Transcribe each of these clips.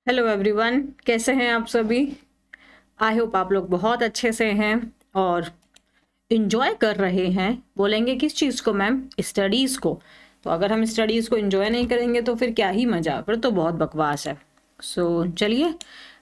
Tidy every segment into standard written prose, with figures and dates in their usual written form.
Hello everyone, कैसे हैं आप सभी। आई होप आप लोग बहुत अच्छे से हैं और इन्जॉय कर रहे हैं। बोलेंगे किस चीज़ को मैम? स्टडीज़ को। तो अगर हम स्टडीज़ को इन्जॉय नहीं करेंगे तो फिर क्या ही मज़ा, फिर तो बहुत बकवास है। चलिए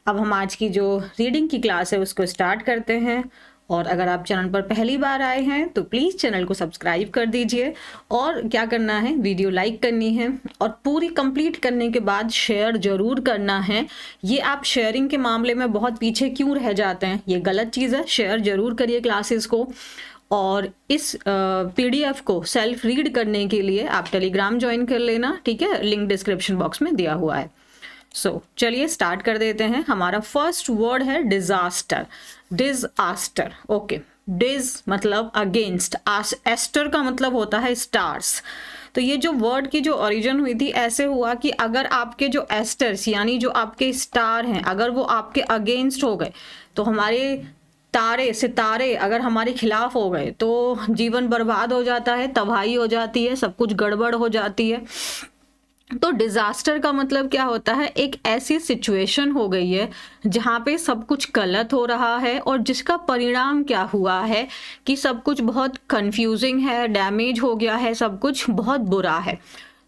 अब हम आज की जो रीडिंग की क्लास है उसको स्टार्ट करते हैं। और अगर आप चैनल पर पहली बार आए हैं तो प्लीज़ चैनल को सब्सक्राइब कर दीजिए। और क्या करना है, वीडियो लाइक करनी है और पूरी कंप्लीट करने के बाद शेयर ज़रूर करना है। ये आप शेयरिंग के मामले में बहुत पीछे क्यों रह जाते हैं, ये गलत चीज़ है। शेयर ज़रूर करिए क्लासेस को। और इस पीडीएफ को सेल्फ रीड करने के लिए आप टेलीग्राम ज्वाइन कर लेना, ठीक है। लिंक डिस्क्रिप्शन बॉक्स में दिया हुआ है। चलिए स्टार्ट कर देते हैं। हमारा फर्स्ट वर्ड है डिजास्टर। Disaster, okay. डिज मतलब अगेंस्ट, एस्टर का मतलब होता है स्टार्स। तो ये जो वर्ड की जो ओरिजिन हुई थी, ऐसे हुआ कि अगर आपके जो एस्टर्स यानी जो आपके स्टार हैं, अगर वो आपके अगेंस्ट हो गए, तो हमारे तारे सितारे अगर हमारे खिलाफ हो गए तो जीवन बर्बाद हो जाता है, तबाही हो जाती है, सब कुछ गड़बड़ हो जाती है। तो डिजास्टर का मतलब क्या होता है? एक ऐसी सिचुएशन हो गई है जहाँ पे सब कुछ गलत हो रहा है और जिसका परिणाम क्या हुआ है कि सब कुछ बहुत कंफ्यूजिंग है, डैमेज हो गया है, सब कुछ बहुत बुरा है।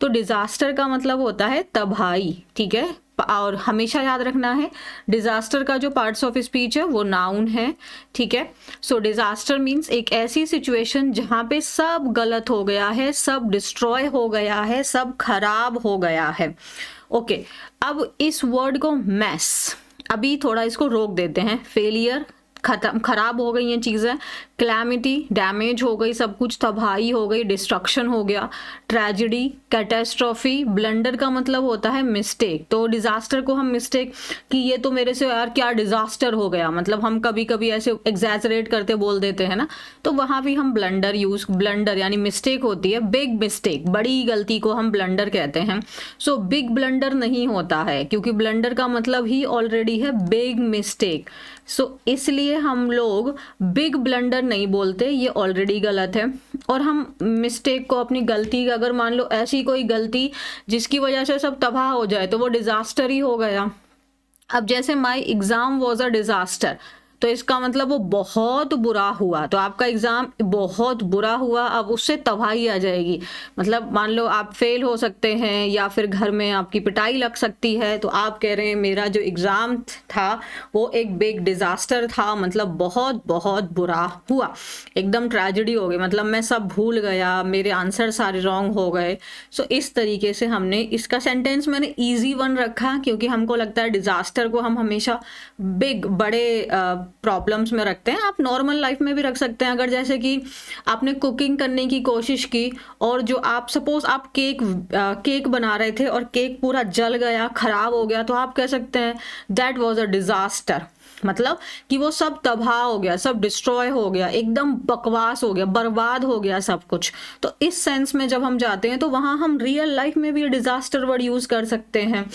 तो डिजास्टर का मतलब होता है तबाही, ठीक है। और हमेशा याद रखना है, डिजास्टर का जो पार्ट्स ऑफ स्पीच है वो नाउन है, ठीक है। डिजास्टर मीन्स एक ऐसी सिचुएशन जहां पे सब गलत हो गया है, सब डिस्ट्रॉय हो गया है, सब खराब हो गया है। ओके, अब इस वर्ड को मैस, अभी थोड़ा इसको रोक देते हैं। फेलियर, खत्म, खराब हो गई हैं चीज़ें। क्लैमिटी, डैमेज हो गई, सब कुछ तबाही हो गई, डिस्ट्रक्शन हो गया। Tragedy, catastrophe. ब्लंडर का मतलब होता है मिस्टेक। तो डिजास्टर को हम मिस्टेक, कि ये तो मेरे से यार क्या डिजास्टर हो गया, मतलब हम कभी कभी ऐसे एग्जैजरेट करते बोल देते हैं ना, तो वहां भी हम ब्लंडर यूज, ब्लंडर यानी मिस्टेक होती है, बिग मिस्टेक, बड़ी गलती को हम ब्लंडर कहते हैं। बिग ब्लंडर नहीं होता है, क्योंकि ब्लंडर का मतलब ही ऑलरेडी है बिग मिस्टेक। इसलिए हम लोग बिग ब्लंडर नहीं बोलते, ये ऑलरेडी गलत है। और हम मिस्टेक को, अपनी गलती, अगर मान लो ऐसी कोई गलती जिसकी वजह से सब तबाह हो जाए, तो वो डिजास्टर ही हो गया। अब जैसे my exam was a disaster, तो इसका मतलब वो बहुत बुरा हुआ। तो आपका एग्जाम बहुत बुरा हुआ, अब उससे तबाही आ जाएगी। मतलब मान लो आप फेल हो सकते हैं या फिर घर में आपकी पिटाई लग सकती है, तो आप कह रहे हैं मेरा जो एग्जाम था वो एक बिग डिजास्टर था, मतलब बहुत बहुत बुरा हुआ, एकदम ट्रेजेडी हो गई, मतलब मैं सब भूल गया, मेरे आंसर सारे रॉन्ग हो गए। इस तरीके से हमने इसका सेंटेंस, मैंने इजी वन रखा क्योंकि हमको लगता है डिजास्टर को हम हमेशा बिग, बड़े प्रॉब्लम्स में रखते हैं। आप नॉर्मल लाइफ में भी रख सकते हैं। अगर जैसे कि आपने कुकिंग करने की कोशिश की और जो आप सपोज आप केक बना रहे थे और केक पूरा जल गया, खराब हो गया, तो आप कह सकते हैं दैट वाज अ डिजास्टर। मतलब कि वो सब तबाह हो गया, सब डिस्ट्रॉय हो गया, एकदम बकवास हो गया, बर्बाद हो गया सब कुछ। तो इस सेंस में जब हम जाते हैं तो वहां हम रियल लाइफ में भी डिजास्टर वर्ड यूज कर सकते हैं।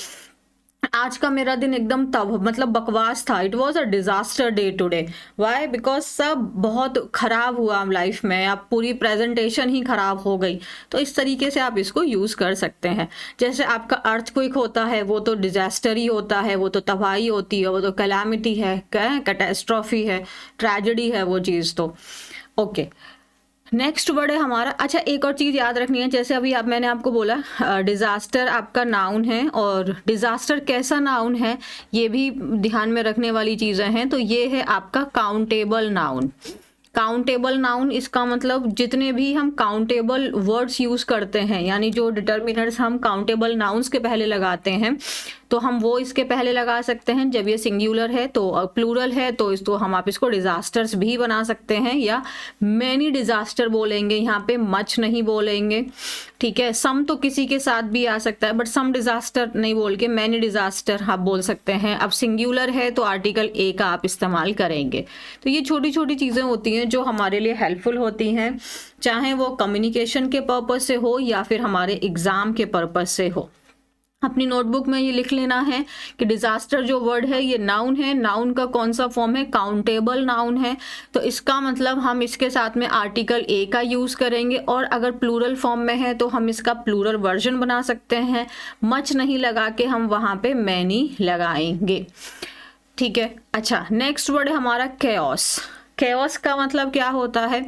आज का मेरा दिन एकदम तब, मतलब बकवास था, it was a disaster day today. Why? Because सब बहुत खराब हुआ लाइफ में, अब पूरी प्रेजेंटेशन ही खराब हो गई। तो इस तरीके से आप इसको यूज कर सकते हैं। जैसे आपका अर्थक्वेक होता है, वो तो डिजास्टर ही होता है, वो तो तबाही होती है, वो तो कैलामिटी है, कैटेस्ट्रॉफी है, ट्रेजेडी है वो चीज़। तो ओके, नेक्स्ट वर्ड है हमारा। अच्छा, एक और चीज याद रखनी है, जैसे अभी मैंने आपको बोला डिजास्टर आपका नाउन है, और डिजास्टर कैसा नाउन है ये भी ध्यान में रखने वाली चीजें हैं। तो ये है आपका काउंटेबल नाउन। काउंटेबल नाउन, इसका मतलब जितने भी हम काउंटेबल वर्ड्स यूज करते हैं, यानी जो डिटर्मिनर्स हम काउंटेबल नाउन्स के पहले लगाते हैं, तो हम वो इसके पहले लगा सकते हैं। जब ये सिंगुलर है तो प्लूरल है तो हम आप इसको डिजास्टर्स भी बना सकते हैं, या मैनी डिजास्टर बोलेंगे, यहाँ पे मच नहीं बोलेंगे, ठीक है। सम तो किसी के साथ भी आ सकता है, बट सम डिजास्टर नहीं बोल के मैनी डिजास्टर आप बोल सकते हैं। अब सिंगुलर है तो आर्टिकल ए का आप इस्तेमाल करेंगे। तो ये छोटी छोटी चीजें होती हैं जो हमारे लिए हेल्पफुल होती हैं, चाहे वो कम्युनिकेशन के पर्पज से हो या फिर हमारे एग्जाम के पर्पज से हो। अपनी नोटबुक में ये लिख लेना है कि डिजास्टर जो वर्ड है ये नाउन है, नाउन का कौन सा फॉर्म है, काउंटेबल नाउन है, तो इसका मतलब हम इसके साथ में आर्टिकल ए का यूज करेंगे, और अगर प्लूरल फॉर्म में है तो हम इसका प्लूरल वर्जन बना सकते हैं, मच नहीं लगा के हम वहां पे मैनी लगाएंगे, ठीक है। अच्छा, नेक्स्ट वर्ड है हमारा केओस। केओस का मतलब क्या होता है,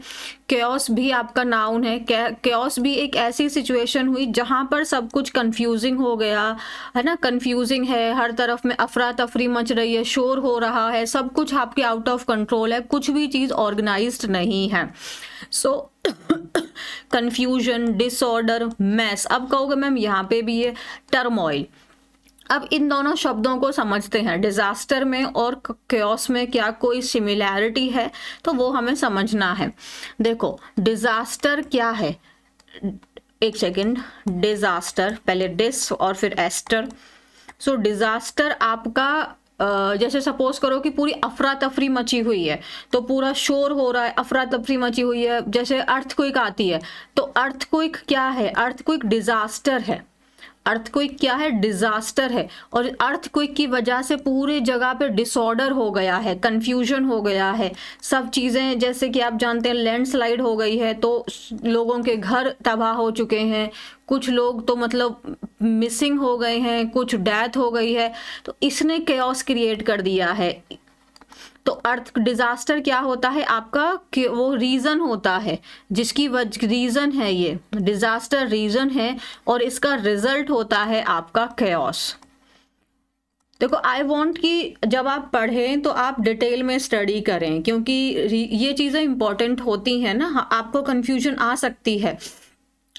केओस भी आपका नाउन है। केओस भी एक ऐसी सिचुएशन हुई जहां पर सब कुछ कंफ्यूजिंग हो गया है ना, कंफ्यूजिंग है, हर तरफ में अफरा तफरी मच रही है, शोर हो रहा है, सब कुछ आपके आउट ऑफ कंट्रोल है, कुछ भी चीज ऑर्गेनाइज्ड नहीं है। सो कंफ्यूजन, डिसऑर्डर, मैस। अब कहोगे मैम यहाँ पे भी है टर्मोइल। अब इन दोनों शब्दों को समझते हैं, डिजास्टर में और केओस में क्या कोई सिमिलैरिटी है, तो वो हमें समझना है। देखो डिजास्टर क्या है, एक सेकेंड, डिजास्टर, पहले डिस और फिर एस्टर। सो डिजास्टर आपका जैसे सपोज करो कि पूरी अफरा तफरी मची हुई है, तो पूरा शोर हो रहा है, अफरा तफरी मची हुई है, जैसे अर्थक्वेक आती है, तो अर्थक्वेक क्या है, अर्थक्वेक डिजास्टर है। अर्थक्वेक क्या है, डिजास्टर है, और अर्थक्वेक की वजह से पूरे जगह पे डिसऑर्डर हो गया है, कंफ्यूजन हो गया है, सब चीज़ें, जैसे कि आप जानते हैं लैंडस्लाइड हो गई है, तो लोगों के घर तबाह हो चुके हैं, कुछ लोग तो मतलब मिसिंग हो गए हैं, कुछ डेथ हो गई है, तो इसने केओस क्रिएट कर दिया है। तो अर्थ डिजास्टर क्या होता है आपका, कि वो रीजन होता है, जिसकी रीजन है, ये डिजास्टर रीजन है, और इसका रिजल्ट होता है आपका केओस। देखो आई वांट कि जब आप पढ़ें तो आप डिटेल में स्टडी करें, क्योंकि ये चीज़ें इंपॉर्टेंट होती हैं ना, आपको कंफ्यूजन आ सकती है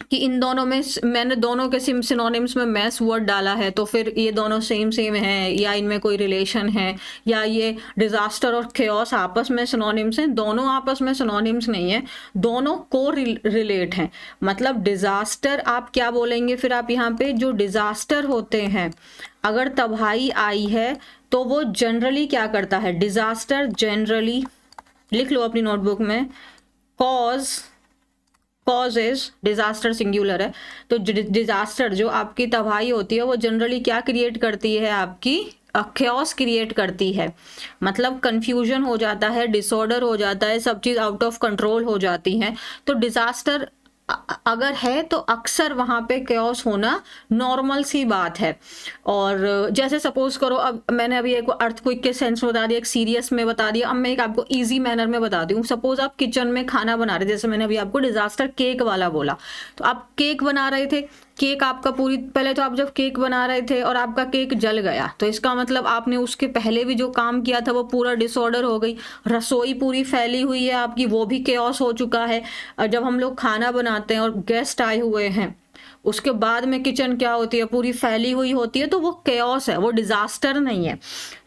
कि इन दोनों में, मैंने दोनों के सिनोनिम्स में मैस वर्ड डाला है, तो फिर ये दोनों सेम सेम हैं या इनमें कोई रिलेशन है, या ये डिजास्टर और केओस आपस में सिनोनिम्स हैं, दोनों आपस में सिनोनिम्स नहीं है, दोनों को रिलेट हैं। मतलब डिजास्टर आप क्या बोलेंगे फिर आप यहाँ पे, जो डिजास्टर होते हैं, अगर तबाही आई है तो वो जनरली क्या करता है, डिजास्टर जनरली, लिख लो अपनी नोटबुक में, कॉजेज, डिजास्टर सिंगुलर है, तो डिजास्टर जो आपकी तबाही होती है वो जनरली क्या क्रिएट करती है, आपकी केओस क्रिएट करती है। मतलब कंफ्यूजन हो जाता है, डिसऑर्डर हो जाता है, सब चीज़ आउट ऑफ कंट्रोल हो जाती हैं। तो डिजास्टर अगर है तो अक्सर वहाँ पे केओस होना नॉर्मल सी बात है। और जैसे सपोज करो, अब मैंने अभी एक अर्थक्वेक के सेंस में बता दिया, एक सीरियस में बता दिया, अब मैं एक आपको इजी मैनर में बता दूँ। सपोज आप किचन में खाना बना रहे, जैसे मैंने अभी आपको डिजास्टर केक वाला बोला, तो आप केक बना रहे थे, केक आपका पूरी, पहले तो आप जब केक बना रहे थे और आपका केक जल गया, तो इसका मतलब आपने उसके पहले भी जो काम किया था वो पूरा डिसऑर्डर हो गई, रसोई पूरी फैली हुई है आपकी, वो भी केओस हो चुका है। जब हम लोग खाना बनाते हैं और गेस्ट आए हुए हैं, उसके बाद में किचन क्या होती है, पूरी फैली हुई होती है, तो वो केओस है, वो डिजास्टर नहीं है,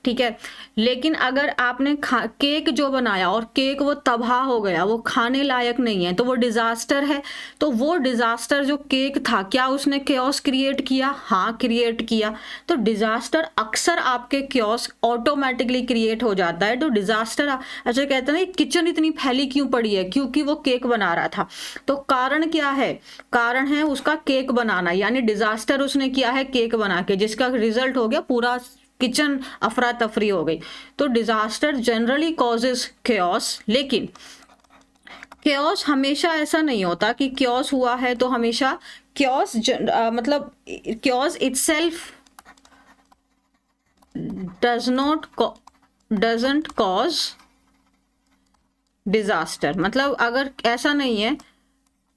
ठीक है। लेकिन अगर आपने केक जो बनाया और केक वो तबाह हो गया, वो खाने लायक नहीं है, तो वो डिजास्टर है। तो वो डिजास्टर जो केक था, क्या उसने केओस क्रिएट किया? हाँ, क्रिएट किया। तो डिजास्टर अक्सर आपके केओस ऑटोमेटिकली क्रिएट हो जाता है। तो डिजास्टर, ऐसे कहते हैं किचन इतनी फैली क्यों पड़ी है, क्योंकि वो केक बना रहा था। तो कारण क्या है? कारण है उसका केक बनाना, यानी डिजास्टर उसने किया है केक बना के, जिसका रिजल्ट हो गया पूरा किचन अफरा तफरी हो गई। तो डिजास्टर जनरली कॉजेस केओस, लेकिन केओस हमेशा ऐसा नहीं होता कि केओस हुआ है तो हमेशा केओस मतलब chaos itself doesn't cause disaster. मतलब अगर ऐसा नहीं है,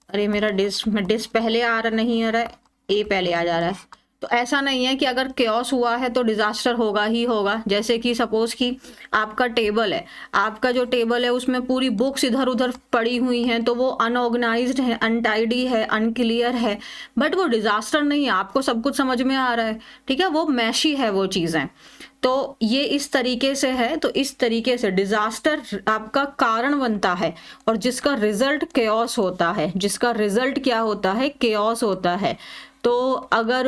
अरे मेरा डिस पहले आ रहा नहीं आ रहा है, ए पहले आ जा रहा है, तो ऐसा नहीं है कि अगर केओस हुआ है तो डिजास्टर होगा ही होगा। जैसे कि सपोज कि आपका टेबल है, आपका जो टेबल है उसमें पूरी बुक्स इधर उधर पड़ी हुई हैं, तो वो अनऑर्गेनाइज्ड है, अनटाइडी है, अनक्लियर है, बट वो डिजास्टर नहीं है, आपको सब कुछ समझ में आ रहा है, ठीक है, वो मैशी है वो चीज़ें। तो ये इस तरीके से है। तो इस तरीके से डिजास्टर आपका कारण बनता है और जिसका रिजल्ट केओस होता है, जिसका रिजल्ट क्या होता है? केओस होता है। तो अगर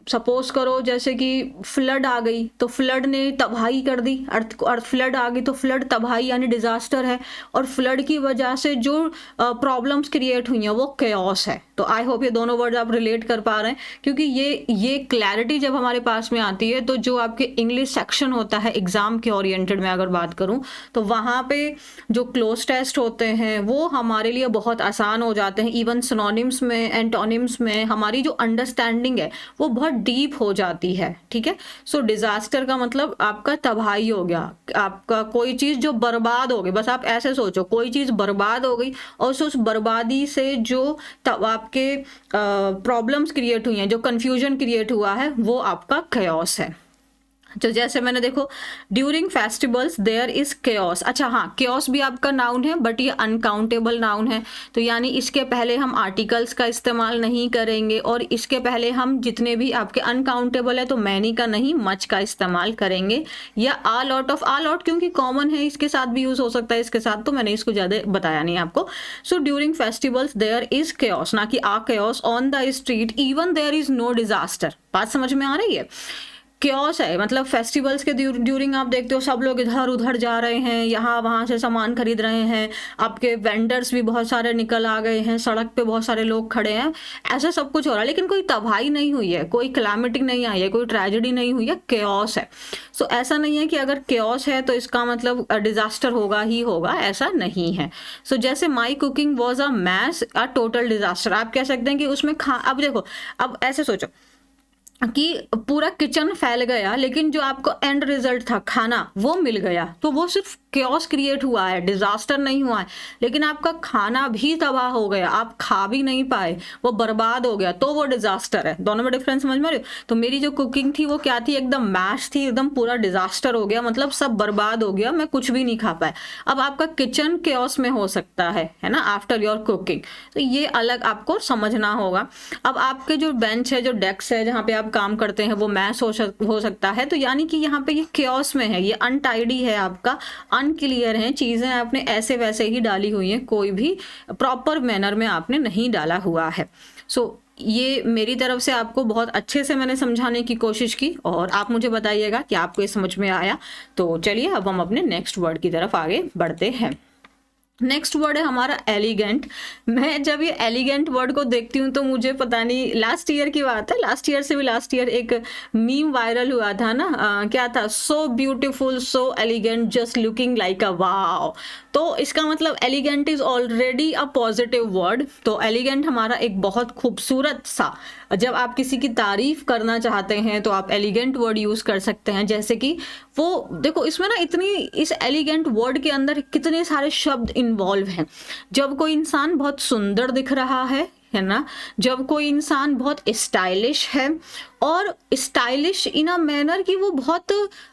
सपोज करो जैसे कि फ्लड आ गई तो फ्लड ने तबाही कर दी, अर्थ फ्लड आ गई तो फ्लड तबाही यानी डिजास्टर है, और फ्लड की वजह से जो प्रॉब्लम्स क्रिएट हुई हैं वो केओस है। तो आई होप ये दोनों वर्ड आप रिलेट कर पा रहे हैं, क्योंकि ये क्लैरिटी जब हमारे पास में आती है तो जो आपके इंग्लिश सेक्शन होता है एग्जाम के ओरिएंटेड में अगर बात करूं तो वहां पे जो क्लोज टेस्ट होते हैं वो हमारे लिए बहुत आसान हो जाते हैं। इवन सिनोनिम्स में, एंटोनिम्स में हमारी जो अंडरस्टैंडिंग है वो बहुत डीप हो जाती है। ठीक है, सो डिजास्टर का मतलब आपका तबाही हो गया, आपका कोई चीज जो बर्बाद हो गई। बस आप ऐसे सोचो, कोई चीज बर्बाद हो गई और उस बर्बादी से जो आपके प्रॉब्लम्स क्रिएट हुई हैं, जो कंफ्यूजन क्रिएट हुआ है, वो आपका केओस है। तो जैसे मैंने देखो during festivals there is chaos. अच्छा हाँ, केओस भी आपका नाउन है बट ये अनकाउंटेबल नाउन है, तो यानी इसके पहले हम आर्टिकल्स का इस्तेमाल नहीं करेंगे, और इसके पहले हम जितने भी आपके अनकाउंटेबल है तो मैनी का नहीं मच का इस्तेमाल करेंगे, या आ लॉट ऑफ, आ लॉट क्योंकि कॉमन है इसके साथ भी यूज हो सकता है इसके साथ, तो मैंने इसको ज्यादा बताया नहीं आपको। So during festivals there is chaos, ना कि a chaos on the street even there is no disaster. बात समझ में आ रही है? क्योस है मतलब फेस्टिवल्स के ड्यूरिंग आप देखते हो सब लोग इधर उधर जा रहे हैं, यहाँ वहाँ से सामान खरीद रहे हैं, आपके वेंडर्स भी बहुत सारे निकल आ गए हैं, सड़क पे बहुत सारे लोग खड़े हैं, ऐसा सब कुछ हो रहा है, लेकिन कोई तबाही नहीं हुई है, कोई क्लैमिटी नहीं आई है, कोई ट्रेजेडी नहीं हुई है, केओस है। सो ऐसा नहीं है कि अगर केओस है तो इसका मतलब डिजास्टर होगा ही होगा, ऐसा नहीं है। सो जैसे my cooking was a mess a total disaster, आप कह सकते हैं कि उसमें अब देखो, अब ऐसे सोचो कि पूरा किचन फैल गया लेकिन जो आपको एंड रिजल्ट था खाना वो मिल गया, तो वो सिर्फ केओस क्रिएट हुआ है, डिजास्टर नहीं हुआ है। लेकिन आपका खाना भी तबाह हो गया, आप खा भी नहीं पाए, वो बर्बाद हो गया, तो वो डिजास्टर है। दोनों में डिफरेंस समझ में रहे हो? तो मेरी जो कुकिंग थी वो क्या थी, एकदम मैश थी, एकदम पूरा डिजास्टर हो गया, मतलब सब बर्बाद हो गया, मैं कुछ भी नहीं खा पाया। अब आपका किचन केओस में हो सकता है ना, आफ्टर योर कुकिंग, तो ये अलग आपको समझना होगा। अब आपके जो बेंच है, जो डेस्क है, जहाँ पे आप काम करते हैं, वो मैश हो सकता है, तो यानी कि यहाँ पे ये केओस में है, ये अनटाइडी है, आपका अनक्लियर है, चीजें आपने ऐसे वैसे ही डाली हुई हैं, कोई भी प्रॉपर मैनर में आपने नहीं डाला हुआ है। सो ये मेरी तरफ से आपको बहुत अच्छे से मैंने समझाने की कोशिश की, और आप मुझे बताइएगा कि आपको ये समझ में आया। तो चलिए अब हम अपने नेक्स्ट वर्ड की तरफ आगे बढ़ते हैं। नेक्स्ट वर्ड है हमारा एलिगेंट। मैं जब ये एलिगेंट वर्ड को देखती हूँ तो मुझे पता नहीं, लास्ट ईयर की बात है, लास्ट ईयर से भी लास्ट ईयर एक मीम वायरल हुआ था ना, क्या था, so beautiful so elegant just looking like a wow. तो इसका मतलब elegant is already a positive word. तो एलिगेंट हमारा एक बहुत खूबसूरत सा, जब आप किसी की तारीफ करना चाहते हैं तो आप एलिगेंट वर्ड यूज कर सकते हैं। जैसे कि वो देखो इसमें ना इतनी, इस एलिगेंट वर्ड के अंदर कितने सारे शब्द इन्वॉल्व हैं। जब कोई इंसान बहुत सुंदर दिख रहा है ना, जब कोई इंसान बहुत स्टाइलिश है, और स्टाइलिश इन अ मैनर कि वो बहुत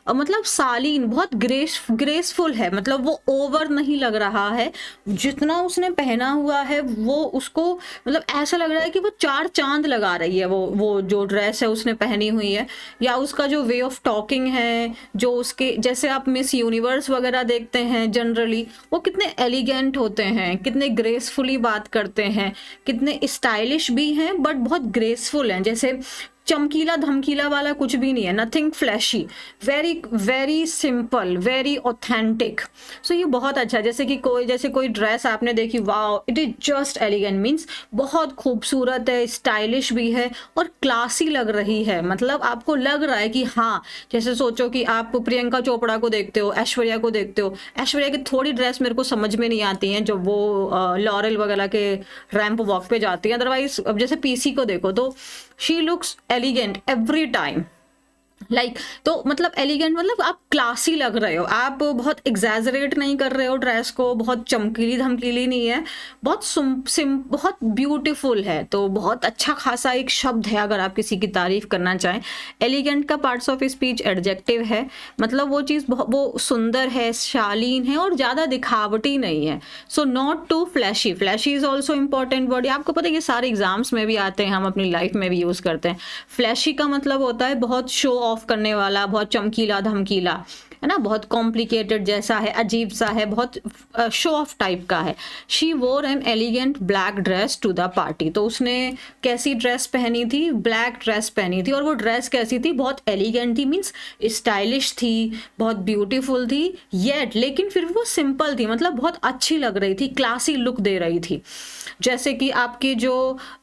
मतलब शालीन, बहुत ग्रेसफुल है, मतलब वो ओवर नहीं लग रहा है, जितना उसने पहना हुआ है वो उसको मतलब ऐसा लग रहा है कि वो 4 चांद लगा रही है, वो जो ड्रेस है उसने पहनी हुई है, या उसका जो वे ऑफ टॉकिंग है, जो उसके जैसे आप मिस यूनिवर्स वगैरह देखते हैं जनरली, वो कितने एलिगेंट होते हैं, कितने ग्रेसफुली बात करते हैं, कितने स्टाइलिश भी हैं बट बहुत ग्रेसफुल हैं। जैसे चमकीला धमकीला वाला कुछ भी नहीं है, nothing flashy, very very simple, very authentic. So ये बहुत अच्छा है। जैसे कोई ड्रेस आपने देखी, wow it is just elegant, means बहुत खूबसूरत है, स्टाइलिश भी है और क्लासी लग रही है, मतलब आपको लग रहा है कि हाँ, जैसे सोचो कि आप प्रियंका चोपड़ा को देखते हो, ऐश्वर्या को देखते हो, ऐश्वर्या की थोड़ी ड्रेस मेरे को समझ में नहीं आती है जब वो लॉरेल वगैरह के रैंप वॉक पे जाती है, अदरवाइज अब जैसे पीसी को देखो तो she looks elegant every time, like तो मतलब एलिगेंट मतलब आप क्लासी लग रहे हो, आप बहुत एग्जैजरेट नहीं कर रहे हो ड्रेस को, बहुत चमकीली धमकीली नहीं है, बहुत ब्यूटीफुल है। तो बहुत अच्छा खासा एक शब्द है अगर आप किसी की तारीफ करना चाहें। एलिगेंट का पार्ट्स ऑफ स्पीच एडजेक्टिव है, मतलब वो चीज़ वो सुंदर है, शालीन है और ज़्यादा दिखावटी नहीं है। So not too flashy, flashy is also important word, आपको पता है ये सारे एग्जाम्स में भी आते हैं, हम अपनी लाइफ में भी यूज़ करते हैं। फ्लैशी का मतलब होता है बहुत शो ऑफ करने वाला, बहुत चमकीला धमकीला, है ना, बहुत कॉम्प्लिकेटेड जैसा है, अजीब सा है, बहुत शो ऑफ टाइप का है। She wore an elegant black dress to the party, तो उसने कैसी ड्रेस पहनी थी, ब्लैक ड्रेस पहनी थी, और वो ड्रेस कैसी थी, बहुत एलिगेंट थी, मीन्स स्टाइलिश थी, बहुत ब्यूटीफुल थी, येट लेकिन फिर वो सिंपल थी, मतलब बहुत अच्छी लग रही थी, क्लासी लुक दे रही थी। जैसे कि आपकी जो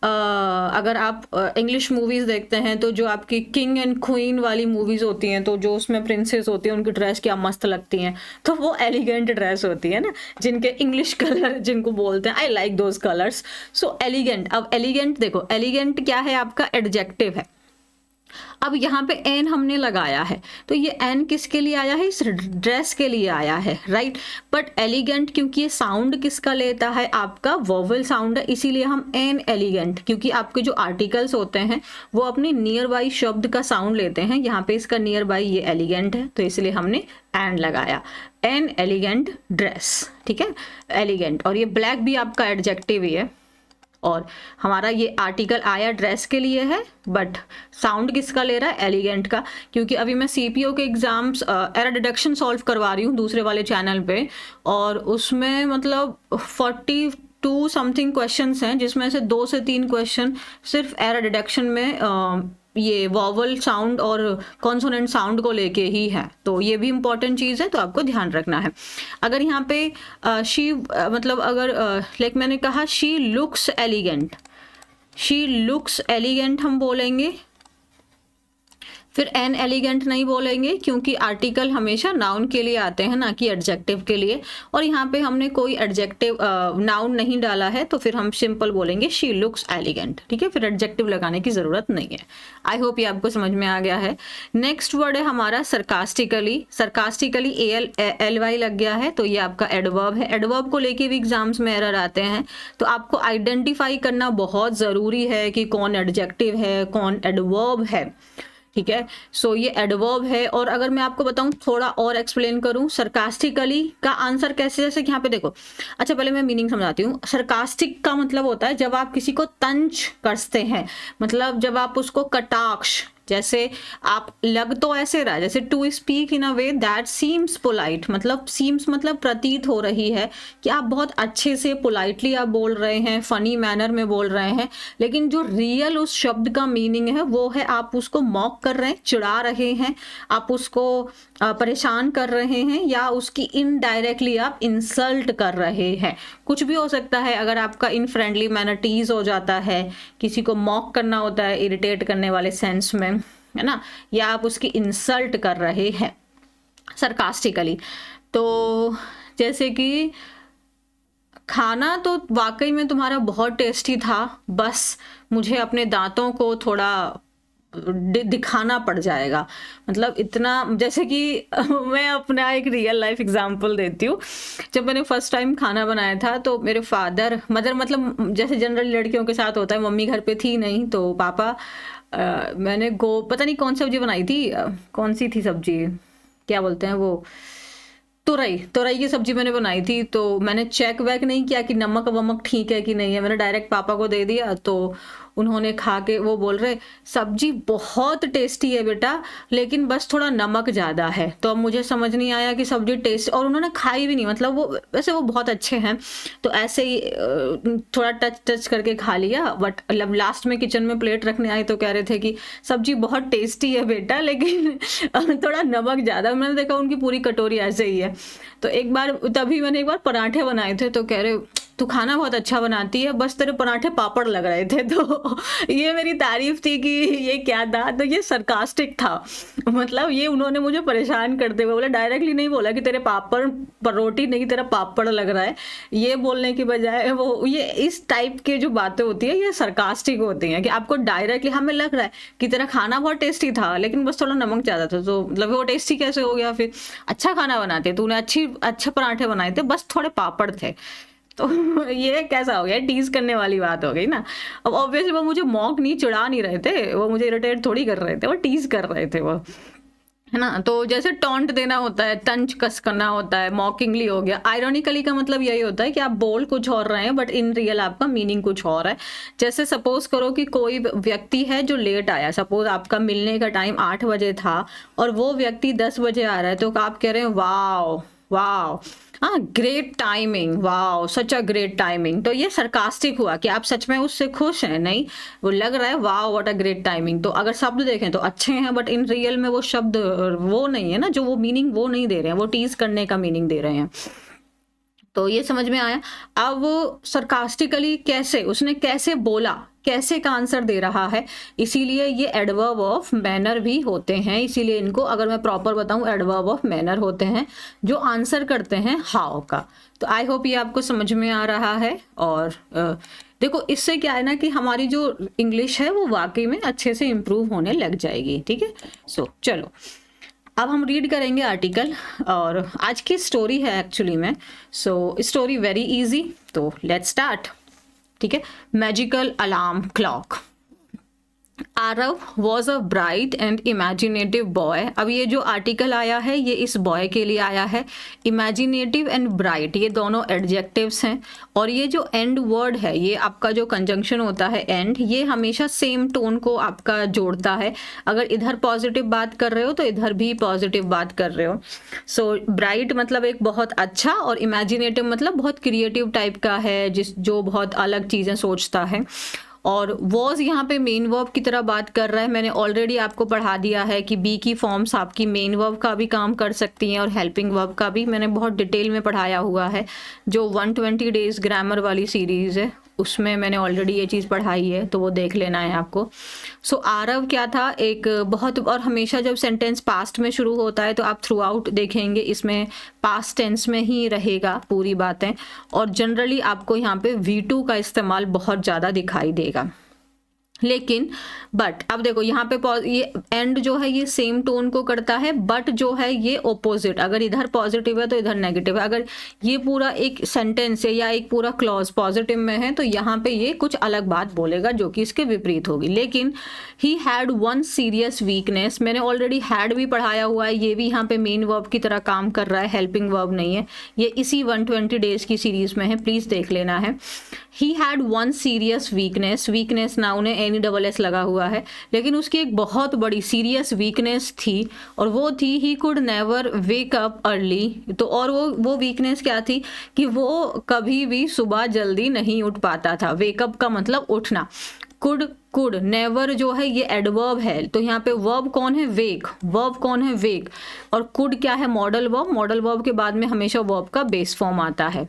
अगर आप इंग्लिश मूवीज़ देखते हैं तो जो आपकी किंग एंड क्वीन वाली मूवीज़ होती हैं, तो जो उसमें प्रिंसेस होती हैं उनकी ड्रेस क्या मस्त लगती हैं, तो वो एलिगेंट ड्रेस होती है ना, जिनके इंग्लिश कलर जिनको बोलते हैं, I like those colours, so elegant. अब एलिगेंट देखो, एलिगेंट क्या है, आपका एडजेक्टिव है। अब यहाँ पे एन हमने लगाया है, तो ये एन किसके लिए आया है, इस ड्रेस के लिए आया है, राइट। बट एलिगेंट क्योंकि ये साउंड किसका लेता है, आपका वोवल साउंड है, इसीलिए हम एन एलिगेंट, क्योंकि आपके जो आर्टिकल्स होते हैं वो अपने नियर बाई शब्द का साउंड लेते हैं, यहाँ पे इसका नियर बाई ये एलिगेंट है, तो इसलिए हमने एन लगाया, एन एलिगेंट ड्रेस, ठीक है, एलिगेंट। और ये ब्लैक भी आपका एडजेक्टिव ही है, और हमारा ये आर्टिकल आया ड्रेस के लिए है, बट साउंड किसका ले रहा है, एलिगेंट का। क्योंकि अभी मैं सीपीओ के एग्जाम्स एरर डिडक्शन सॉल्व करवा रही हूँ दूसरे वाले चैनल पे, और उसमें मतलब 42 समथिंग क्वेश्चंस हैं, जिसमें से 2 से 3 क्वेश्चन सिर्फ एरर डिडक्शन में ये वॉवल साउंड और कॉन्सोनेंट साउंड को लेके ही है, तो ये भी इंपॉर्टेंट चीज़ है, तो आपको ध्यान रखना है। अगर यहाँ पे शी मतलब अगर लाइक मैंने कहा she looks elegant, she looks elegant हम बोलेंगे, फिर एन एलिगेंट नहीं बोलेंगे, क्योंकि आर्टिकल हमेशा नाउन के लिए आते हैं, ना कि एडजेक्टिव के लिए, और यहाँ पे हमने कोई एडजेक्टिव नाउन नहीं डाला है, तो फिर हम सिंपल बोलेंगे शी लुक्स एलिगेंट, ठीक है, फिर एडजेक्टिव लगाने की ज़रूरत नहीं है। आई होप ये आपको समझ में आ गया है। नेक्स्ट वर्ड है हमारा सरकास्टिकली, सरकास्टिकली ALY लग गया है, तो ये आपका एडवर्ब है। एडवर्ब को लेके भी एग्जाम्स में एरर आते हैं, तो आपको आइडेंटिफाई करना बहुत ज़रूरी है कि कौन एडजेक्टिव है, कौन एडवर्ब है, ठीक है। सो ये एडवर्ब है। और अगर मैं आपको बताऊं, थोड़ा और एक्सप्लेन करूं, सरकास्टिकली का आंसर कैसे, जैसे कि यहाँ पे देखो, अच्छा पहले मैं मीनिंग समझाती हूँ। सरकास्टिक का मतलब होता है जब आप किसी को तंज कसते हैं, मतलब जब आप उसको कटाक्ष, जैसे आप लग तो ऐसे रहा है जैसे to speak in a way that seems polite, मतलब सीम्स मतलब प्रतीत हो रही है कि आप बहुत अच्छे से पोलाइटली आप बोल रहे हैं, फनी मैनर में बोल रहे हैं, लेकिन जो रियल उस शब्द का मीनिंग है वो है आप उसको मॉक कर रहे हैं, चिढ़ा रहे हैं, आप उसको परेशान कर रहे हैं, या उसकी इनडायरेक्टली आप इंसल्ट कर रहे हैं। कुछ भी हो सकता है। अगर आपका इन फ्रेंडली मैनर टीज हो जाता है, किसी को मॉक करना होता है इरिटेट करने वाले सेंस में, है ना, या आप उसकी इंसल्ट कर रहे हैं सरकास्टिकली। तो जैसे कि खाना तो वाकई में तुम्हारा बहुत टेस्टी था, बस मुझे अपने दांतों को थोड़ा दिखाना पड़ जाएगा, मतलब इतना, जैसे कि मैं अपना एक रियल लाइफ एग्जांपल देती हूँ। जब मैंने फर्स्ट टाइम खाना बनाया था तो मेरे मदर मतलब जैसे जनरल लड़कियों के साथ होता है, मम्मी घर पे थी नहीं, तो पापा मैंने पता नहीं कौन सी सब्जी बनाई थी, कौन सी थी सब्जी, क्या बोलते हैं वो, तुरई की सब्जी मैंने बनाई थी। तो मैंने चेक वैक नहीं किया कि नमक वमक ठीक है कि नहीं है, मैंने डायरेक्ट पापा को दे दिया। तो उन्होंने खा के वो बोल रहे सब्जी बहुत टेस्टी है बेटा, लेकिन बस थोड़ा नमक ज़्यादा है। तो अब मुझे समझ नहीं आया कि सब्जी टेस्ट, और उन्होंने खाई भी नहीं, मतलब वो वैसे वो बहुत अच्छे हैं, तो ऐसे ही थोड़ा टच करके खा लिया। बट मतलब लास्ट में किचन में प्लेट रखने आई तो कह रहे थे कि सब्जी बहुत टेस्टी है बेटा, लेकिन थोड़ा नमक ज़्यादा। मैंने देखा उनकी पूरी कटोरी ऐसे ही है। तो तभी मैंने एक बार पराठे बनाए थे, तो कह रहे तू खाना बहुत अच्छा बनाती है, बस तेरे पराठे पापड़ लग रहे थे। तो ये मेरी तारीफ थी कि ये क्या था, तो ये सरकास्टिक था, मतलब ये उन्होंने मुझे परेशान करते हुए बोला, डायरेक्टली नहीं बोला कि तेरे पापड़ रोटी नहीं तेरा पापड़ लग रहा है, ये बोलने की बजाय वो ये इस टाइप के जो बातें होती है ये सरकास्टिक होती हैं, कि आपको डायरेक्टली हमें लग रहा है कि तेरा खाना बहुत टेस्टी था लेकिन बस थोड़ा नमक ज़्यादा था, तो मतलब वो टेस्टी कैसे हो गया। फिर अच्छा खाना बनाते, तूने अच्छे पराठे बनाए थे, बस थोड़े पापड़ थे। तो ये कैसा हो गया, टीज करने वाली बात हो गई ना। अब ऑब्वियसली वो मुझे मॉक नहीं, चिढ़ा नहीं रहे थे, वो मुझे इरिटेट थोड़ी कर रहे थे, वो टीज कर रहे थे वो। है ना। तो जैसे टॉन्ट देना होता है, तंज कस करना होता है, मॉकिंगली हो गया। आयरॉनिकली का मतलब यही होता है कि आप बोल कुछ और रहे हैं बट इन रियल आपका मीनिंग कुछ और है। जैसे सपोज करो कि कोई व्यक्ति है जो लेट आया, सपोज आपका मिलने का टाइम 8 बजे था और वो व्यक्ति 10 बजे आ रहा है, तो आप कह रहे हैं वाओ वाओ, हाँ great timing, wow such a great timing. तो ये सरकास्टिक हुआ कि आप सच में उससे खुश हैं, नहीं वो लग रहा है wow what a great timing. तो अगर शब्द देखें तो अच्छे हैं बट इन रियल में वो शब्द वो नहीं है ना, जो वो मीनिंग वो नहीं दे रहे हैं, वो टीज करने का मीनिंग दे रहे हैं। तो ये समझ में आया। अब सरकास्टिकली कैसे उसने कैसे बोला, कैसे का आंसर दे रहा है, इसीलिए ये एडवर्ब ऑफ मैनर भी होते हैं। इसीलिए इनको अगर मैं प्रॉपर बताऊं एडवर्ब ऑफ मैनर होते हैं जो आंसर करते हैं हाउ का। तो आई होप ये आपको समझ में आ रहा है। और देखो इससे क्या है ना कि हमारी जो इंग्लिश है वो वाकई में अच्छे से इम्प्रूव होने लग जाएगी। ठीक है, सो चलो अब हम रीड करेंगे आर्टिकल, और आज की स्टोरी है एक्चुअली में। सो स्टोरी वेरी इजी, तो लेट्स स्टार्ट। ठीक है, magical alarm clock. Aarav was a bright and imaginative boy. अब ये जो आर्टिकल आया है ये इस बॉय के लिए आया है। इमेजिनेटिव एंड ब्राइट ये दोनों एडजेक्टिव्स हैं, और ये जो एंड वर्ड है, ये आपका जो कंजंक्शन होता है एंड, ये हमेशा सेम टोन को आपका जोड़ता है। अगर इधर पॉजिटिव बात कर रहे हो तो इधर भी पॉजिटिव बात कर रहे हो। सो ब्राइट मतलब एक बहुत अच्छा, और इमेजिनेटिव मतलब बहुत क्रिएटिव टाइप का है, जो बहुत अलग चीज़ें सोचता है। और वॉज यहाँ पे मेन वर्ब की तरह बात कर रहा है। मैंने ऑलरेडी आपको पढ़ा दिया है कि बी की फॉर्म्स आपकी मेन वर्ब का भी काम कर सकती हैं और हेल्पिंग वर्ब का भी, मैंने बहुत डिटेल में पढ़ाया हुआ है। जो 120 डेज ग्रामर वाली सीरीज़ है उसमें मैंने ऑलरेडी ये चीज़ पढ़ाई है, तो वो देख लेना है आपको। सो आरव क्या था, एक बहुत, और हमेशा जब सेंटेंस पास्ट में शुरू होता है तो आप थ्रू आउट देखेंगे इसमें पास्ट टेंस में ही रहेगा पूरी बातें, और जनरली आपको यहाँ पे V2 का इस्तेमाल बहुत ज़्यादा दिखाई देगा। लेकिन बट अब देखो यहाँ पे ये एंड जो है ये सेम टोन को करता है, बट जो है ये ओपोजिट, अगर इधर पॉजिटिव है तो इधर नेगेटिव है। अगर ये पूरा एक सेंटेंस है या एक पूरा क्लॉज पॉजिटिव में है तो यहाँ पे ये कुछ अलग बात बोलेगा जो कि इसके विपरीत होगी। लेकिन he had one serious weakness, मैंने ऑलरेडी हैड भी पढ़ाया हुआ है, ये भी यहाँ पे मेन वर्ब की तरह काम कर रहा है, हेल्पिंग वर्ब नहीं है। ये इसी 120 डेज की सीरीज में है, प्लीज देख लेना है। He had one serious weakness, weakness noun है, एनी डबल एस लगा हुआ है, लेकिन उसकी एक बहुत बड़ी सीरियस वीकनेस थी, और वो थी he could never wake up early. तो और वो वीकनेस क्या थी कि वो कभी भी सुबह जल्दी नहीं उठ पाता था। वेकअप का मतलब उठना। कुड नेवर जो है ये एडवर्ब है, तो यहाँ पे वर्ब कौन है, वेक। वर्ब कौन है, वेक। और कुड क्या है, मॉडल वर्ब। मॉडल वर्ब के बाद में हमेशा वर्ब का बेस फॉर्म आता है।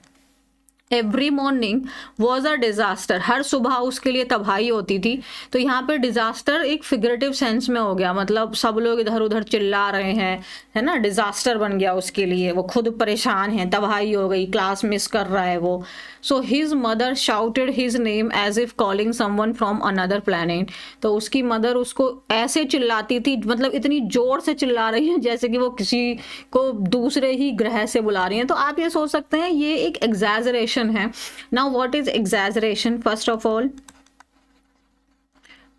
Every morning was a disaster, हर सुबह उसके लिए तबाही होती थी। तो यहाँ पे डिजास्टर एक फिगरेटिव सेंस में हो गया, मतलब सब लोग इधर उधर चिल्ला रहे हैं, है ना, डिजास्टर बन गया उसके लिए, वो खुद परेशान है, तबाही हो गई, क्लास मिस कर रहा है वो। So his mother shouted his name as if calling someone from another planet. तो उसकी मदर उसको ऐसे चिल्लाती थी, मतलब इतनी जोर से चिल्ला रही है जैसे कि वो किसी को दूसरे ही ग्रह से बुला रही हैं। तो आप ये सोच सकते हैं ये एक एग्जैजरेशन है। Now what is exaggeration first of all,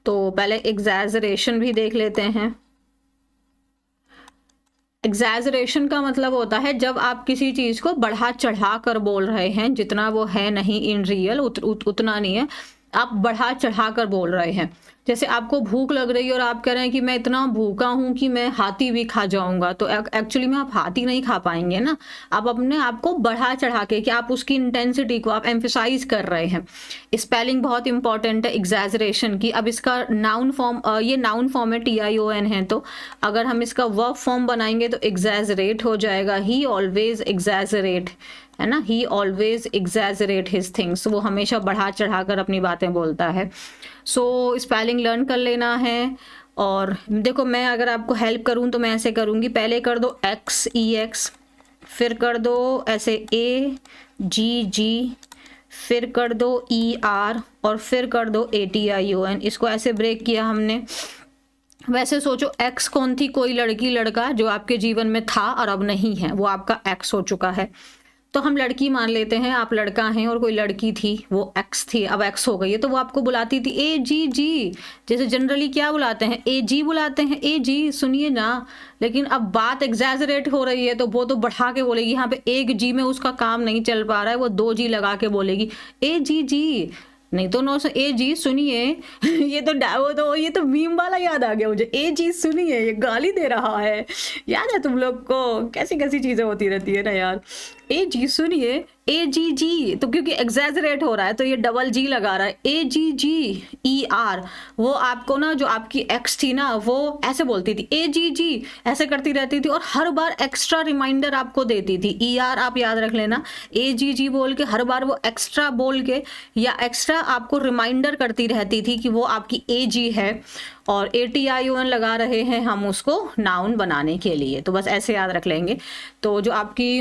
तो पहले एग्जैजरेशन भी देख लेते हैं। एग्जैजरेशन का मतलब होता है जब आप किसी चीज को बढ़ा चढ़ा कर बोल रहे हैं, जितना वो है नहीं इन रियल उतना नहीं है, आप बढ़ा चढ़ा कर बोल रहे हैं। जैसे आपको भूख लग रही है और आप कह रहे हैं कि मैं इतना भूखा हूं कि मैं हाथी भी खा जाऊंगा, तो एक्चुअली में आप हाथी नहीं खा पाएंगे ना। आप अपने आप को बढ़ा चढ़ा के, कि आप उसकी इंटेंसिटी को आप एम्फेसाइज कर रहे हैं। स्पेलिंग बहुत इंपॉर्टेंट है एग्जैजरेशन की। अब इसका नाउन फॉर्म, ये नाउन फॉर्म है, TION है, तो अगर हम इसका वर्ब फॉर्म बनाएंगे तो एग्जैजरेट हो जाएगा। ही ऑलवेज एग्जैजरेट, है ना, ही ऑलवेज एग्जैजरेट हिज थिंग्स, वो हमेशा बढ़ा चढ़ा कर अपनी बातें बोलता है। सो स्पेलिंग लर्न कर लेना है। और देखो मैं अगर आपको हेल्प करूं तो मैं ऐसे करूंगी, पहले कर दो XEX, फिर कर दो ऐसे AGG, फिर कर दो ER, और फिर कर दो ATION। इसको ऐसे ब्रेक किया हमने। वैसे सोचो एक्स कौन थी, कोई लड़की लड़का जो आपके जीवन में था और अब नहीं है, वो आपका एक्स हो चुका है। तो हम लड़की मान लेते हैं, आप लड़का हैं और कोई लड़की थी, वो एक्स थी, अब एक्स हो गई है, तो वो आपको बुलाती थी ए जी जी। जैसे जनरली क्या बुलाते हैं, ए जी बुलाते हैं, ए जी सुनिए ना। लेकिन अब बात एग्जैजरेट हो रही है तो वो तो बढ़ा के बोलेगी, यहाँ पे एक जी में उसका काम नहीं चल पा रहा है, वो 2 जी लगा के बोलेगी ए जी जी, नहीं तो नो ए जी सुनिए। ये तो मीम वाला याद आ गया मुझे, ए जी सुनिए, ये गाली दे रहा है। याद है तुम लोग को, कैसी कैसी चीजें होती रहती है ना यार। ए जी सुनिए, ए जी जी, तो क्योंकि एग्जैजरेट हो रहा है तो ये डबल जी लगा रहा है, ए जी जी ई आर। वो आपको ना, जो आपकी एक्स थी ना, वो ऐसे बोलती थी ए जी जी, ऐसे करती रहती थी और हर बार एक्स्ट्रा रिमाइंडर आपको देती थी। ई आर आप याद रख लेना, ए जी जी बोल के हर बार वो एक्स्ट्रा बोल के या एक्स्ट्रा आपको रिमाइंडर करती रहती थी कि वो आपकी ए जी है। और ATION लगा रहे हैं हम उसको नाउन बनाने के लिए, तो बस ऐसे याद रख लेंगे। तो जो आपकी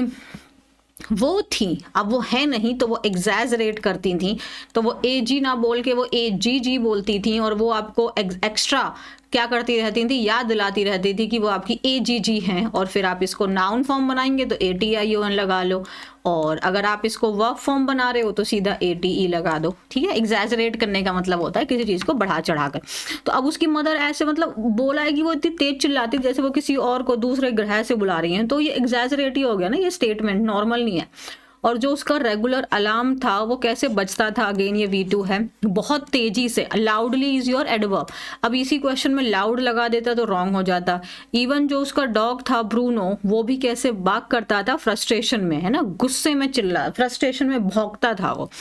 वो थी, अब वो है नहीं, तो वो एग्जैजरेट करती थी, तो वो ए जी ना बोल के वो ए जी जी बोलती थी और वो आपको एक्स्ट्रा क्या करती रहती थी, याद दिलाती रहती थी कि वो आपकी ए जी जी हैं। और फिर आप इसको नाउन फॉर्म बनाएंगे तो ATION लगा लो, और अगर आप इसको वर्ब फॉर्म बना रहे हो तो सीधा ATE लगा दो। ठीक है, एग्जैजरेट करने का मतलब होता है किसी चीज़ को बढ़ा चढ़ा कर। तो अब उसकी मदर ऐसे मतलब बोला है कि वो इतनी तेज चिल्लाती जैसे वो किसी और को दूसरे ग्रह से बुला रही हैं, तो ये एग्जैजरेट ही हो गया ना, ये स्टेटमेंट नॉर्मल नहीं है। और जो उसका रेगुलर अलार्म था वो कैसे बजता था, अगेन ये V2 है, बहुत तेजी से। Loudly is your adverb. अब इसी क्वेश्चन में लाउड लगा देता तो रॉन्ग हो जाता। इवन जो उसका डॉग था ब्रूनो, वो भी कैसे बाक करता था, फ्रस्ट्रेशन में, है ना, गुस्से में चिल्ला, फ्रस्ट्रेशन में भौंकता था वो।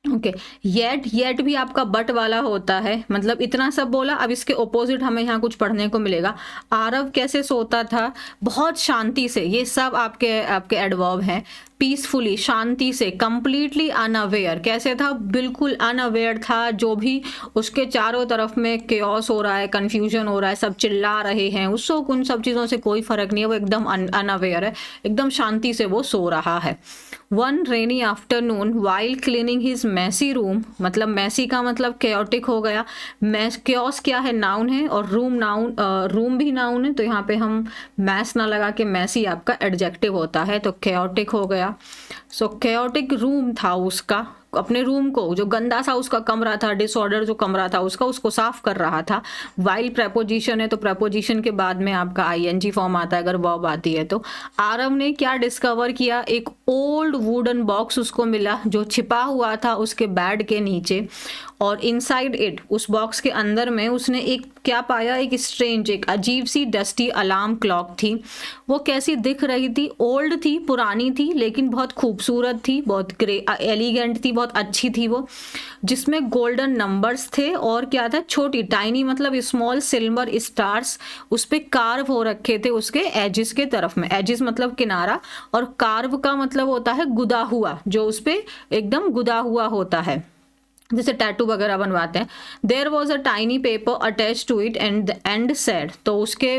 ओके, येट भी आपका बट वाला होता है, मतलब इतना सब बोला। अब इसके ओपोजिट हमें यहाँ कुछ पढ़ने को मिलेगा। आरव कैसे सोता था, बहुत शांति से, ये सब आपके एडवर्ब हैं। पीसफुली, शांति से। कंप्लीटली अनअवेयर, कैसे था, बिल्कुल अनअवेयर था, जो भी उसके चारों तरफ में केओस हो रहा है, कंफ्यूजन हो रहा है, सब चिल्ला रहे हैं, उसको उन सब चीज़ों से कोई फर्क नहीं है, वो एकदम अनअवेयर है, एकदम शांति से वो सो रहा है। One rainy afternoon while cleaning his messy room, मतलब मैसी का मतलब केओटिक हो गया। केओस क्या है, नाउन है, और रूम भी नाउन है, तो यहाँ पे हम मैस ना लगा के मैसी आपका एडजेक्टिव होता है, तो केओटिक हो गया। सो केओटिक रूम था उसका, अपने रूम को, जो गंदा सा उसका कमरा था, डिसऑर्डर जो कमरा था उसका, उसको साफ कर रहा था। वाइल प्रेपोजिशन है, तो प्रेपोजिशन के बाद में आपका ING फॉर्म आता है अगर वर्ब आती है तो। आरव ने क्या डिस्कवर किया, एक ओल्ड वुडन बॉक्स उसको मिला जो छिपा हुआ था उसके बेड के नीचे, और इनसाइड इट, उस बॉक्स के अंदर में उसने एक क्या पाया, एक स्ट्रेंज, एक अजीब सी डस्टी अलार्म क्लॉक थी। वो कैसी दिख रही थी, ओल्ड थी, पुरानी थी, लेकिन बहुत खूबसूरत थी, बहुत एलिगेंट थी, बहुत अच्छी थी वो, जिसमें गोल्डन नंबर्स थे और क्या था, छोटी, टाइनी मतलब स्मॉल सिल्वर स्टार्स उस पे कार्व हो रखे थे उसके एजिस के तरफ में। एजिस मतलब किनारा, और कार्व का मतलब होता है गुदा हुआ, जो उस पे एकदम गुदा हुआ होता है, जैसे टैटू वगैरह बनवाते हैं। There was a tiny paper attach to it and said, तो उसके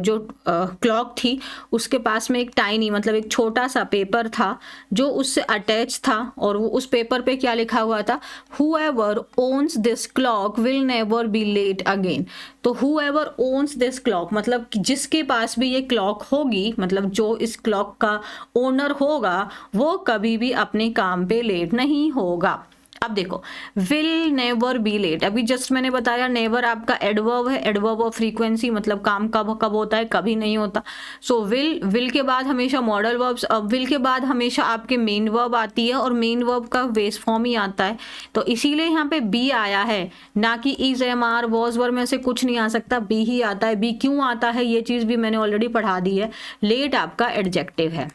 जो क्लॉक थी उसके पास में एक टाइनी मतलब एक छोटा सा पेपर था जो उससे अटैच था, और वो उस पेपर पे क्या लिखा हुआ था, whoever owns this clock will never be late again। तो whoever owns this clock मतलब जिसके पास भी ये क्लॉक होगी, मतलब जो इस क्लॉक का ओनर होगा, वो कभी भी अपने काम पे लेट नहीं होगा। अब देखो, विल नेवर बी लेट, अभी जस्ट मैंने बताया नेवर आपका एडवर्ब है, एडवर्ब ऑफ फ्रीक्वेंसी, मतलब काम कब कब होता है, कभी नहीं होता। सो विल के बाद हमेशा मॉडल वर्ब्स, विल के बाद हमेशा आपके मेन वर्ब आती है, और मेन वर्ब का बेस फॉर्म ही आता है, तो इसीलिए यहाँ पे बी आया है, ना कि इज, एम, आर, वॉज, वर में से कुछ नहीं आ सकता, बी ही आता है। बी क्यों आता है, ये चीज़ भी मैंने ऑलरेडी पढ़ा दी है। लेट आपका एडजेक्टिव है।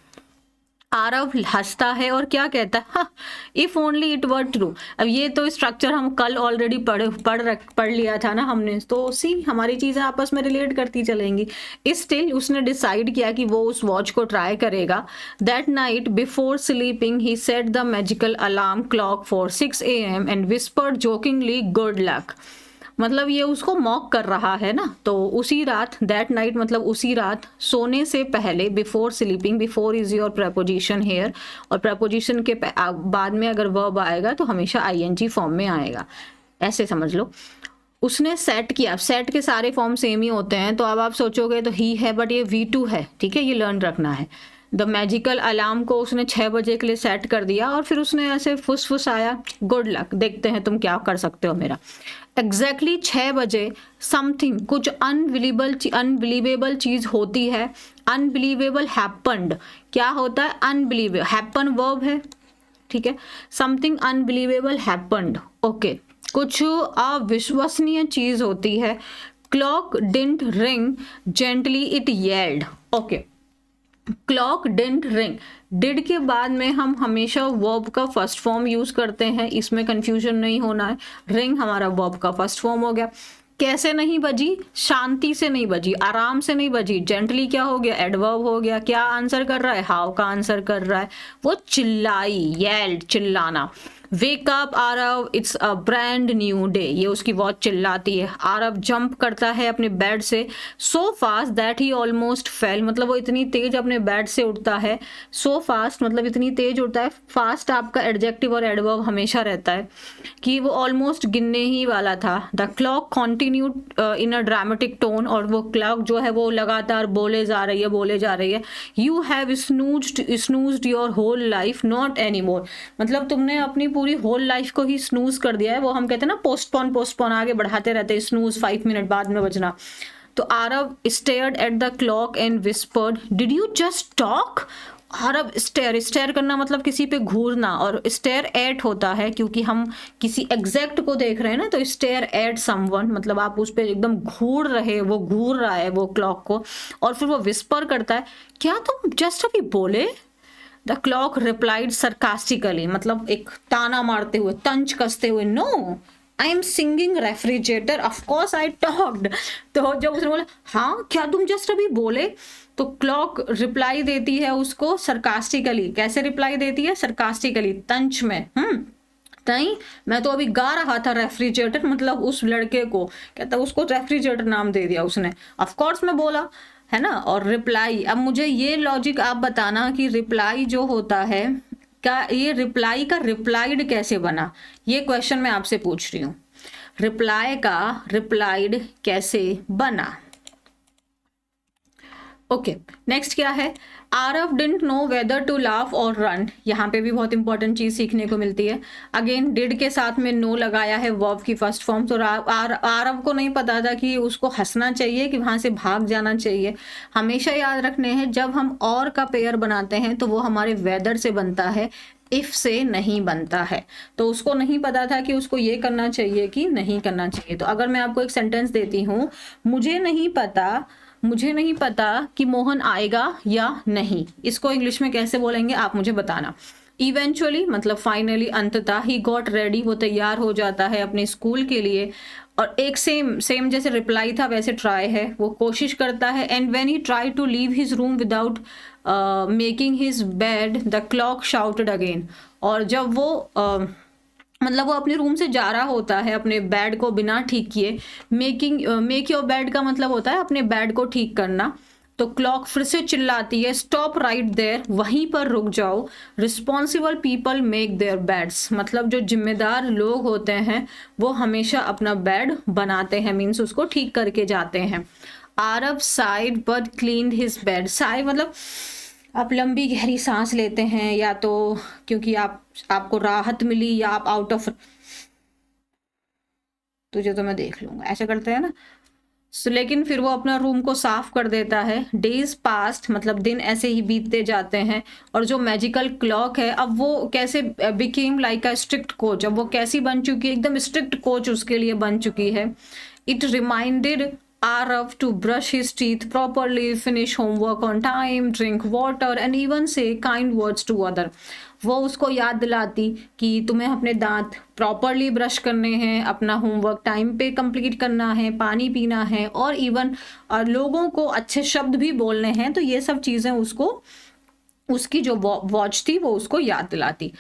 आरव हंसता है और क्या कहता है, if only it were true. अब ये तो स्ट्रक्चर हम कल ऑलरेडी पढ़ लिया था ना हमने, तो सी हमारी चीजें आपस में रिलेट करती चलेंगी। स्टिल उसने डिसाइड किया कि वो उस वॉच को ट्राई करेगा। That night before sleeping he set the magical alarm clock for 6 AM and whispered jokingly good luck. मतलब ये उसको मॉक कर रहा है ना, तो उसी रात, दैट नाइट मतलब उसी रात, सोने से पहले, before sleeping, before is your preposition here, और प्रेपोजिशन के बाद में अगर वर्ब आएगा तो हमेशा ING फॉर्म में आएगा, ऐसे समझ लो। उसने सेट किया, सेट के सारे फॉर्म सेम ही होते हैं, तो अब आप सोचोगे तो ही है, बट ये V2 है, ठीक है, ये लर्न रखना है। द मैजिकल अलार्म को उसने 6 बजे के लिए सेट कर दिया और फिर उसने ऐसे फुस आया, गुड लक, देखते हैं तुम क्या कर सकते हो मेरा। एग्जैक्टली 6 बजे समथिंग, कुछ अनबिलीवेबल चीज होती है। अनबिलीवेबल हैपन्ड, क्या होता है? अनबिलीवेबल, हैपन वर्ब है, ठीक है। समथिंग अनबिलीवेबल हैपन्ड, ओके, कुछ अविश्वसनीय चीज होती है। Clock didn't ring gently it yelled, okay. Clock didn't ring, did के बाद में हम हमेशा वर्ब का फर्स्ट फॉर्म यूज करते हैं, इसमें कंफ्यूजन नहीं होना है। रिंग हमारा वर्ब का फर्स्ट फॉर्म हो गया। कैसे नहीं बजी? शांति से नहीं बजी, आराम से नहीं बजी। जेंटली क्या हो गया? एडवर्ब हो गया। क्या आंसर कर रहा है? हाउ का आंसर कर रहा है। वो चिल्लाई, येल्ड, चिल्लाना। Wake up Aarav, it's a brand new day, ये उसकी वॉच चिल्लाती है। आरव जंप करता है अपने बेड से, so fast that he almost fail, मतलब वो इतनी तेज अपने बेड से उठता है। सो फास्ट मतलब इतनी तेज उठता है। फास्ट आपका एडजेक्टिव और एडवर्ब हमेशा रहता है कि वो ऑलमोस्ट गिनने ही वाला था। The clock continued in a dramatic tone, और वो क्लॉक जो है वो लगातार बोले जा रही है। You have snoozed your whole life, not any more, मतलब तुमने अपनी पूरी होल लाइफ को ही स्नूज कर दिया है। वो हम कहते हैं ना पोस्टपोन, आगे बढ़ाते रहते हैं, स्नूज 5 मिनट बाद में बजना। तो Aarav stared at the clock and whispered, did you just talk? Aarav stare करना मतलब किसी पे घूरना, और स्टेयर एट होता है क्योंकि हम किसी एग्जैक्ट को देख रहे हैं ना, तो स्टेयर एट समवन मतलब आप उस पर एकदम घूर रहे, वो घूर रहा है वो क्लॉक को। और फिर वो विस्पर करता है, क्या तुम जस्ट अभी बोले? द क्लॉक रिप्लाइड सरकास्टिकली, मतलब एक ताना मारते हुए, तंज कसते हुए, no I am singing refrigerator, of course I talked. तो जब उसने बोला हाँ क्या तुम जस्ट अभी बोले, तो क्लॉक रिप्लाई देती है उसको सरकास्टिकली। कैसे रिप्लाई देती है? सरकास्टिकली, तंज में। नहीं, मैं तो अभी गा रहा था रेफ्रिजरेटर, मतलब उस लड़के को, कहता उसको रेफ्रिजरेटर नाम दे दिया उसने। ऑफकोर्स मैं बोला, है ना। और रिप्लाई, अब मुझे ये लॉजिक आप बताना कि रिप्लाई जो होता है, क्या ये रिप्लाई का रिप्लाइड कैसे बना? ये क्वेश्चन मैं आपसे पूछ रही हूँ, रिप्लाई का रिप्लाइड कैसे बना? ओके, नेक्स्ट क्या है? Aarav didn't know whether to laugh और रन, यहाँ पे भी बहुत इंपॉर्टेंट चीज सीखने को मिलती है। अगेन डिड के साथ में नो लगाया है वर्ब की फर्स्ट फॉर्म, तो आरव को नहीं पता था कि उसको हंसना चाहिए कि वहां से भाग जाना चाहिए। हमेशा याद रखने हैं, जब हम और का पेयर बनाते हैं तो वो हमारे वेदर से बनता है, इफ से नहीं बनता है। तो उसको नहीं पता था कि उसको ये करना चाहिए कि नहीं करना चाहिए। तो अगर मैं आपको एक सेंटेंस देती हूँ, मुझे नहीं पता कि मोहन आएगा या नहीं, इसको इंग्लिश में कैसे बोलेंगे आप मुझे बताना। इवेंचुअली मतलब फाइनली, अंततः। ही गॉट रेडी, वो तैयार हो जाता है अपने स्कूल के लिए। और एक सेम जैसे रिप्लाई था वैसे ट्राई है, वो कोशिश करता है। And when he try to leave his room without making his bed, the clock shouted again, और जब वो मतलब वो अपने रूम से जा रहा होता है अपने बेड को बिना ठीक किए। मेक योर बेड का मतलब होता है अपने बेड को ठीक करना। तो क्लॉक फिर से चिल्लाती है, स्टॉप राइट देयर, वहीं पर रुक जाओ। Responsible people make their beds, मतलब जो जिम्मेदार लोग होते हैं वो हमेशा अपना बेड बनाते हैं, मीन्स उसको ठीक करके जाते हैं। Aarav sighed but cleaned his bed, sigh मतलब आप लंबी गहरी सांस लेते हैं, या तो क्योंकि आपको राहत मिली, या आप आउट ऑफ, तुझे तो मैं देख लूंगा, ऐसे करते हैं ना। लेकिन फिर वो अपना रूम को साफ कर देता है। डेज पास्ट मतलब दिन ऐसे ही बीतते जाते हैं। और जो मैजिकल क्लॉक है, अब वो कैसे became like a strict coach, अब वो कैसी बन चुकी है? एकदम स्ट्रिक्ट कोच उसके लिए बन चुकी है। It reminded Arav to brush his teeth properly, finish homework on time, drink water and even say kind words to other. वो उसको याद दिलाती कि तुम्हें अपने दांत प्रॉपरली ब्रश करने हैं, अपना होमवर्क टाइम पे कंप्लीट करना है, पानी पीना है, और इवन लोगों को अच्छे शब्द भी बोलने हैं। तो ये सब चीज़ें उसको, उसकी जो वॉच थी वो उसको याद दिलाती।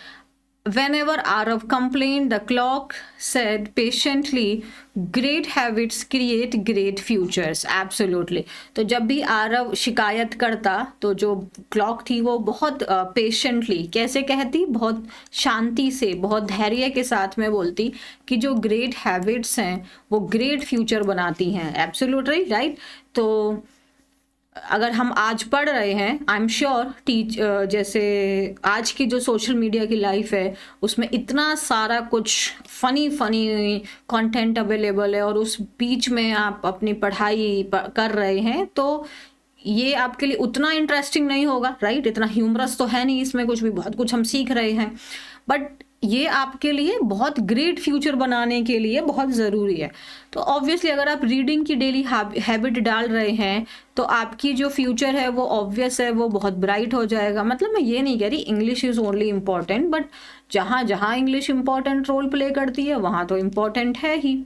Whenever Arav complained, the clock said patiently, great habits create great futures. Absolutely. तो जब भी आरव शिकायत करता तो जो क्लॉक थी वो बहुत पेशेंटली, कैसे कहती? बहुत शांति से, बहुत धैर्य के साथ में बोलती कि जो ग्रेट हैबिट्स हैं वो ग्रेट फ्यूचर बनाती हैं। Absolutely right. तो अगर हम आज पढ़ रहे हैं, आई एम श्योर जैसे आज की जो सोशल मीडिया की लाइफ है उसमें इतना सारा कुछ फनी फनी कंटेंट अवेलेबल है, और उस बीच में आप अपनी पढ़ाई कर रहे हैं तो ये आपके लिए उतना इंटरेस्टिंग नहीं होगा, राइट? इतना ह्यूमरस तो है नहीं इसमें, कुछ भी बहुत कुछ हम सीख रहे हैं, बट ये आपके लिए बहुत ग्रेट फ्यूचर बनाने के लिए बहुत ज़रूरी है। तो ऑब्वियसली अगर आप रीडिंग की डेली हैबिट डाल रहे हैं तो आपकी जो फ्यूचर है वो ऑब्वियस है, वो बहुत ब्राइट हो जाएगा। मतलब मैं ये नहीं कह रही English is only important, but जहाँ जहाँ इंग्लिश इम्पॉर्टेंट रोल प्ले करती है वहाँ तो इम्पॉर्टेंट है ही।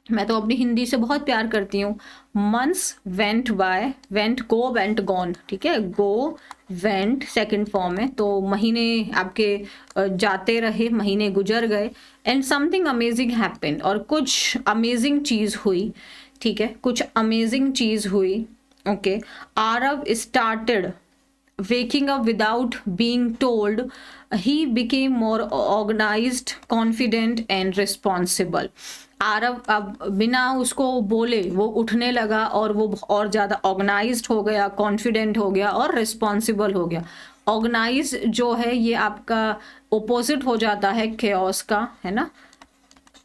मैं तो अपनी हिंदी से बहुत प्यार करती हूँ। Months went by, went go went gone, ठीक है, गो वेंट सेकंड फॉर्म है, तो महीने आपके जाते रहे, महीने गुजर गए, एंड समथिंग अमेजिंग हैपेंड, और कुछ अमेजिंग चीज़ हुई, ठीक है, कुछ अमेजिंग चीज़ हुई। Okay, Aarav started waking up without being told. He became more organized, confident and responsible. Aarav अब बिना उसको बोले वो उठने लगा और वो और ज़्यादा ऑर्गेनाइज्ड हो गया, कॉन्फिडेंट हो गया और रिस्पॉन्सिबल हो गया। ऑर्गेनाइज जो है ये आपका ओपोजिट हो जाता है केओस का, है ना?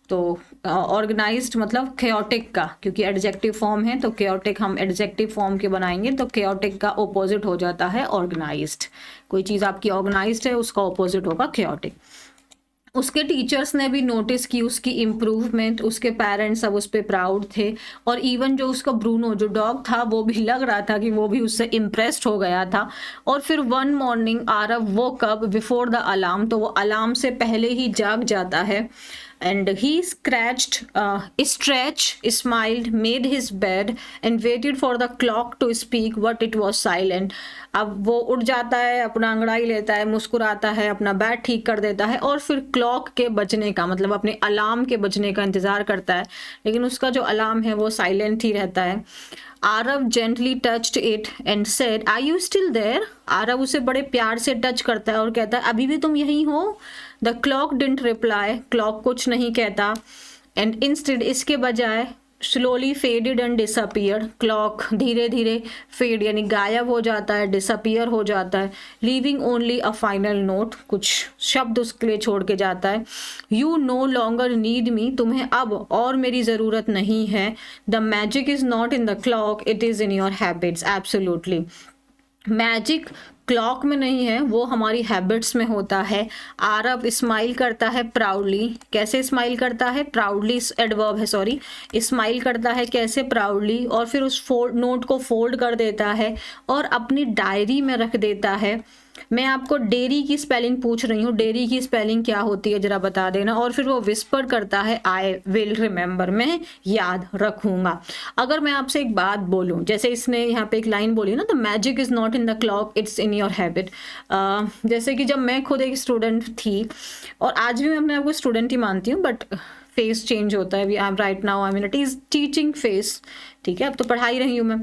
तो ऑर्गेनाइज्ड मतलब केओटिक का, क्योंकि एडजेक्टिव फॉर्म है तो केओटिक हम एडजेक्टिव फॉर्म के बनाएंगे, तो केओटिक का ओपोजिट हो जाता है ऑर्गेनाइज्ड। कोई चीज़ आपकी ऑर्गेनाइज्ड है उसका ओपोजिट होगा केओटिक। उसके टीचर्स ने भी नोटिस की उसकी इम्प्रूवमेंट, उसके पेरेंट्स सब उस पर प्राउड थे, और इवन जो उसका ब्रूनो जो डॉग था वो भी लग रहा था कि वो भी उससे इम्प्रेस्ड हो गया था। और फिर वन मॉर्निंग आरव वो कब बिफोर द अलार्म, तो वो अलार्म से पहले ही जाग जाता है, and he stretched, smiled, made his bed and waited for the clock to speak, but it was silent. अब वो उठ जाता है, अपना अंगड़ाई लेता है, मुस्कुराता है, अपना बेड ठीक कर देता है, और फिर क्लॉक के बजने का मतलब अपने अलार्म के बजने का इंतज़ार करता है, लेकिन उसका जो अलार्म है वो साइलेंट ही रहता है। Aarav gently touched it and said, are you still there? Aarav उसे बड़े प्यार से टच करता है और कहता है, अभी भी तुम यहीं हो? The clock didn't reply, clock कुछ नहीं कहता, एंड इंस्टेड इसके बजाय slowly faded and disappeared, clock धीरे धीरे फेड यानी गायब हो जाता है, डिसअपियर हो जाता है, leaving only a final note, कुछ शब्द उसके लिए छोड़ के जाता है। You know longer need me, तुम्हें अब और मेरी ज़रूरत नहीं है। The magic is not in the clock, it is in your habits. Absolutely, magic clock में नहीं है, वो हमारी हैबिट्स में होता है। आरव स्माइल करता है प्राउडली, कैसे स्माइल करता है? प्राउडली एडवर्ब है, सॉरी, स्माइल करता है कैसे? प्राउडली, और फिर उस नोट को फोल्ड कर देता है और अपनी डायरी में रख देता है। मैं आपको डेरी की स्पेलिंग पूछ रही हूँ, डेरी की स्पेलिंग क्या होती है जरा बता देना। और फिर वो विस्पर करता है, आई विल रिमेंबर, मैं याद रखूंगा। अगर मैं आपसे एक बात बोलूँ, जैसे इसने यहाँ पे एक लाइन बोली ना, the magic is not in the clock, it's in your habit. जैसे कि जब मैं खुद एक स्टूडेंट थी, और आज भी मैं अपने आपको स्टूडेंट ही मानती हूँ, बट फेस चेंज होता है, I am right now I mean teaching face, ठीक है, अब तो पढ़ा ही रही हूँ मैं।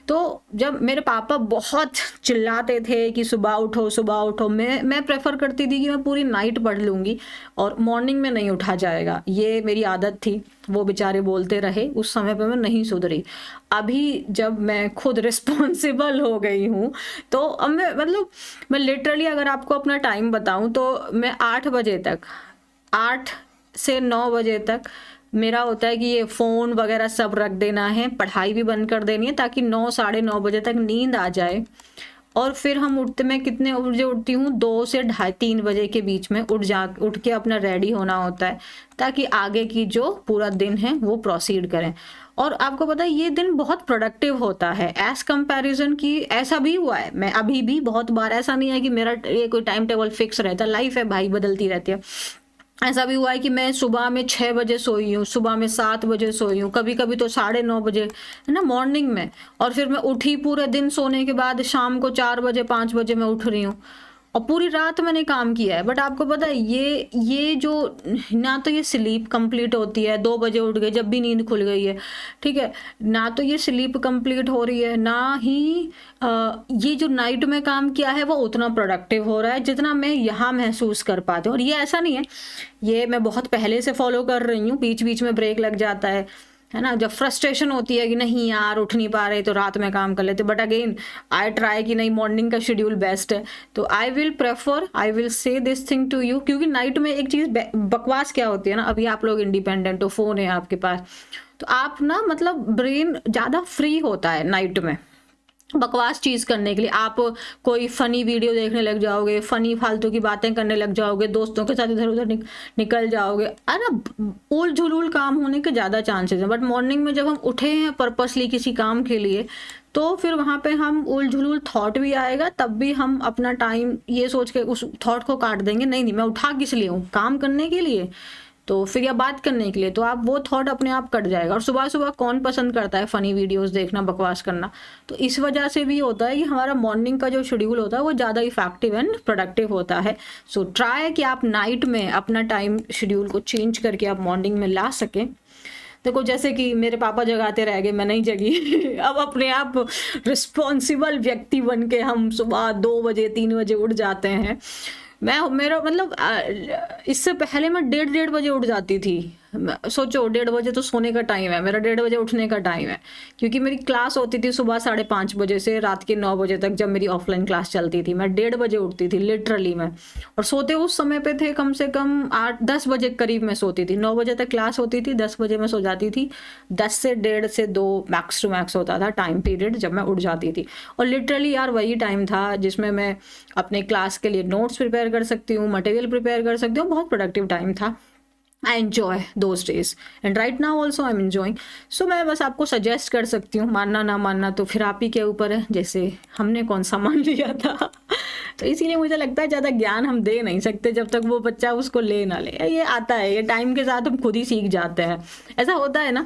तो जब मेरे पापा बहुत चिल्लाते थे कि सुबह उठो सुबह उठो, मैं प्रेफर करती थी कि मैं पूरी नाइट पढ़ लूँगी और मॉर्निंग में नहीं उठा जाएगा, ये मेरी आदत थी। वो बेचारे बोलते रहे, उस समय पे मैं नहीं सुधरी। अभी जब मैं खुद रिस्पॉन्सिबल हो गई हूँ तो अब मैं लिटरली अगर आपको अपना टाइम बताऊँ तो मैं 8 बजे तक, 8 से 9 बजे तक मेरा होता है कि ये फ़ोन वगैरह सब रख देना है, पढ़ाई भी बंद कर देनी है, ताकि 9 साढ़े 9 बजे तक नींद आ जाए। और फिर हम उठते, मैं कितने बजे उठती हूँ? 2 से ढाई 3 बजे के बीच में उठ के अपना रेडी होना होता है, ताकि आगे की जो पूरा दिन है वो प्रोसीड करें। और आपको पता है ये दिन बहुत प्रोडक्टिव होता है एज कंपैरिजन की। ऐसा भी हुआ है, मैं अभी भी बहुत बार, ऐसा नहीं है कि मेरा ये कोई टाइम टेबल फिक्स रहता, लाइफ है भाई, बदलती रहती है। ऐसा भी हुआ है कि मैं सुबह में 6 बजे सोई हूँ, सुबह में 7 बजे सोई हूँ, कभी कभी तो 9:30 बजे, है ना, मॉर्निंग में। और फिर मैं उठी पूरे दिन सोने के बाद, शाम को 4 बजे 5 बजे मैं उठ रही हूँ, और पूरी रात मैंने काम किया है। बट आपको पता है ये जो ना तो ये स्लीप कंप्लीट होती है, 2 बजे उठ गए जब भी नींद खुल गई है, ठीक है, ना तो ये स्लीप कंप्लीट हो रही है, ना ही ये जो नाइट में काम किया है वो उतना प्रोडक्टिव हो रहा है जितना मैं यहाँ महसूस कर पाती हूँ। और ये ऐसा नहीं है, ये मैं बहुत पहले से फॉलो कर रही हूँ, बीच बीच में ब्रेक लग जाता है, है ना, जब फ्रस्ट्रेशन होती है कि नहीं यार उठ नहीं पा रहे तो रात में काम कर लेते, बट अगेन आई ट्राई कि नहीं मॉर्निंग का शेड्यूल बेस्ट है, तो I will say this thing to you, क्योंकि नाइट में एक चीज़ बकवास क्या होती है ना, अभी आप लोग इंडिपेंडेंट हो, फ़ोन है आपके पास, तो आप ना मतलब ब्रेन ज़्यादा फ्री होता है नाइट में बकवास चीज़ करने के लिए। आप कोई फ़नी वीडियो देखने लग जाओगे, फ़नी फालतू की बातें करने लग जाओगे, दोस्तों के साथ इधर उधर निकल जाओगे, है ना, उल झुलूल काम होने के ज़्यादा चांसेस हैं। बट मॉर्निंग में जब हम उठे हैं पर्पसली किसी काम के लिए, तो फिर वहाँ पे हम उल झुलूल थॉट भी आएगा, तब भी हम अपना टाइम ये सोच के उस थॉट को काट देंगे, नहीं मैं उठा किस लिए हूँ, काम करने के लिए, तो फिर या बात करने के लिए, तो आप वो थॉट अपने आप कट जाएगा। और सुबह सुबह कौन पसंद करता है फ़नी वीडियोस देखना, बकवास करना, तो इस वजह से भी होता है कि हमारा मॉर्निंग का जो शेड्यूल होता है वो ज़्यादा इफेक्टिव एंड प्रोडक्टिव होता है। सो ट्राई कि आप नाइट में अपना टाइम शेड्यूल को चेंज करके आप मॉर्निंग में ला सकें। देखो जैसे कि मेरे पापा जगाते रह गए, मैं नहीं जगी अब अपने आप रिस्पॉन्सिबल व्यक्ति बन के हम सुबह 2 बजे 3 बजे उठ जाते हैं। मेरा मतलब इससे पहले मैं 1:30 बजे उठ जाती थी। सोचो 1:30 बजे तो सोने का टाइम है, मेरा 1:30 बजे उठने का टाइम है, क्योंकि मेरी क्लास होती थी सुबह 5:30 बजे से रात के 9 बजे तक, जब मेरी ऑफलाइन क्लास चलती थी। मैं 1:30 बजे उठती थी लिटरली मैं, और सोते उस समय पे थे कम से कम 8-10 बजे करीब मैं सोती थी। 9 बजे तक क्लास होती थी, 10 बजे मैं सो जाती थी। 10 से 1:30 से 2 मैक्स टू मैक्स होता था टाइम पीरियड जब मैं उठ जाती थी, और लिटरली यार वही टाइम था जिसमें मैं अपने क्लास के लिए नोट्स प्रिपेयर कर सकती हूँ, मटेरियल प्रिपेयर कर सकती हूँ। बहुत प्रोडक्टिव टाइम था। I enjoy those days and right now also I am enjoying. So मैं बस आपको सजेस्ट कर सकती हूँ, मानना ना मानना तो फिर आप ही के ऊपर है, जैसे हमने कौन सा मान लिया था तो इसीलिए मुझे लगता है ज़्यादा ज्ञान हम दे नहीं सकते जब तक वो बच्चा उसको ले ना ले। ये आता है, ये टाइम के साथ हम खुद ही सीख जाते हैं, ऐसा होता है ना,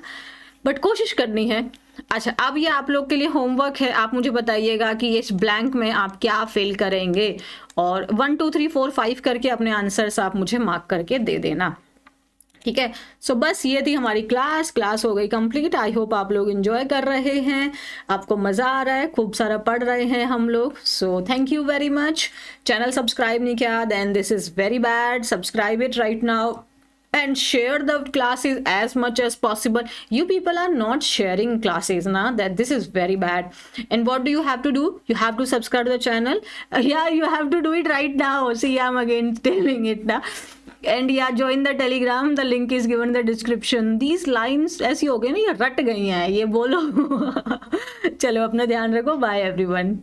बट कोशिश करनी है। अच्छा, अब ये आप लोग के लिए होमवर्क है, आप मुझे बताइएगा कि इस ब्लैंक में आप क्या फिल करेंगे, और 1 2 3 4 5 करके अपने आंसर्स आप मुझे मार्क करके दे देना, ठीक है। सो बस ये थी हमारी क्लास हो गई कंप्लीट। आई होप आप लोग एंजॉय कर रहे हैं, आपको मज़ा आ रहा है, खूब सारा पढ़ रहे हैं हम लोग। So thank you very much. Channel subscribe नहीं किया then this is very bad, subscribe it right now and share the classes as much as possible. You people are not sharing classes now, that this is very bad. And what do you have to do? You have to subscribe the channel. Yeah, you have to do it right now. See, I'm again telling it now. And yeah, join the Telegram, the link is given in the description. These lines ऐसी हो गई ना, ये रट गई हैं, ये बोलो चलो अपना ध्यान रखो, बाय एवरीवन।